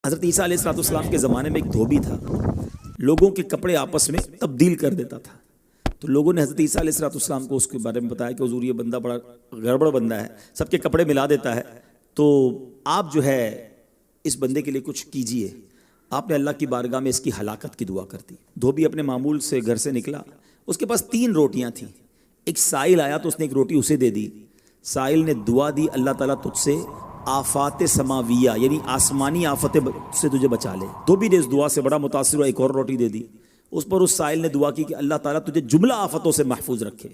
حضرت عیسیٰ علیہ السلام کے زمانے میں ایک دھوبی تھا، لوگوں کے کپڑے آپس میں تبدیل کر دیتا تھا۔ تو لوگوں نے حضرت عیسیٰ علیہ السلام کو اس کے بارے میں بتایا کہ حضور یہ بندہ بڑا گڑبڑ بندہ ہے، سب کے کپڑے ملا دیتا ہے، تو آپ جو ہے اس بندے کے لیے کچھ کیجئے۔ آپ نے اللہ کی بارگاہ میں اس کی ہلاکت کی دعا کر دی۔ دھوبی اپنے معمول سے گھر سے نکلا، اس کے پاس 3 روٹیاں تھیں۔ ایک سائل آیا تو اس نے ایک روٹی اسے دے دی۔ سائل نے دعا دی، اللہ تعالیٰ تجھ سے آفات سماویہ یعنی آسمانی آفتیں سے تجھے بچا لے۔ دھوبی نے اس دعا سے بڑا متاثر ہوا، ایک اور روٹی دے دی۔ اس پر اس سائل نے دعا کی کہ اللہ تعالیٰ تجھے جملہ آفتوں سے محفوظ رکھے۔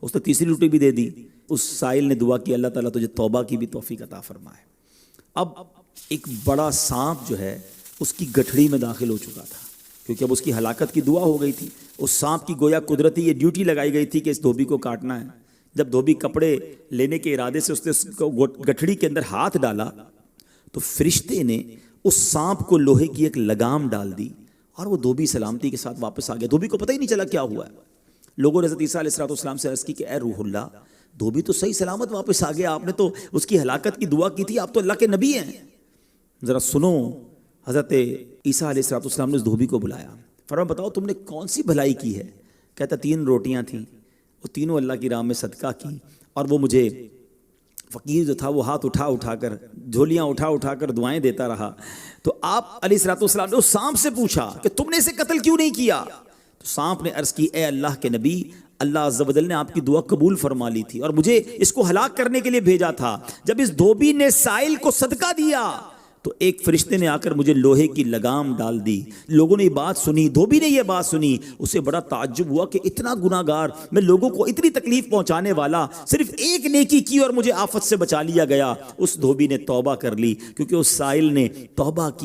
اس نے تیسری روٹی بھی دے دی۔ اس سائل نے دعا کی اللہ تعالیٰ تجھے توبہ کی بھی توفیق عطا فرمائے۔ اب ایک بڑا سانپ جو ہے اس کی گٹھڑی میں داخل ہو چکا تھا، کیونکہ اب اس کی ہلاکت کی دعا ہو گئی تھی۔ اس سانپ کی گویا قدرتی یہ ڈیوٹی لگائی گئی تھی کہ اس دھوبی کو کاٹنا ہے۔ جب دھوبی کپڑے لینے کے ارادے سے اس نے گٹھڑی کے اندر ہاتھ ڈالا تو فرشتے نے اس سانپ کو لوہے کی ایک لگام ڈال دی اور وہ دھوبی سلامتی کے ساتھ واپس آ گیا۔ دھوبی کو پتہ ہی نہیں چلا کیا ہوا ہے۔ لوگوں نے حضرت عیسیٰ علیہ السلام سے عرض کی کہ اے روح اللہ، دھوبی تو صحیح سلامت واپس آ گیا، آپ نے تو اس کی ہلاکت کی دعا کی تھی، آپ تو اللہ کے نبی ہیں۔ ذرا سنو، حضرت عیسیٰ علیہ السلام نے اس دھوبی کو بلایا، فرمایا بتاؤ تم نے کون سی بھلائی کی ہے؟ کہتا 3 روٹیاں تھیں، وہ تینوں اللہ کی راہ میں صدقہ کی، اور وہ مجھے فقیر جو تھا وہ ہاتھ اٹھا کر جھولیاں اٹھا کر دعائیں دیتا رہا۔ تو آپ علیہ السلام نے اس سانپ سے پوچھا کہ تم نے اسے قتل کیوں نہیں کیا؟ تو سانپ نے عرض کی اے اللہ کے نبی، اللہ عز و جل نے آپ کی دعا قبول فرما لی تھی اور مجھے اس کو ہلاک کرنے کے لیے بھیجا تھا۔ جب اس دھوبی نے سائل کو صدقہ دیا تو ایک فرشتے نے آ کر مجھے لوہے کی لگام ڈال دی۔ لوگوں نے یہ بات سنی، دھوبی نے یہ بات سنی، اسے بڑا تعجب ہوا کہ اتنا گناہگار میں، لوگوں کو اتنی تکلیف پہنچانے والا، صرف ایک نیکی کی اور مجھے آفت سے بچا لیا گیا۔ اس دھوبی نے توبہ کر لی، کیونکہ اس سائل نے توبہ کی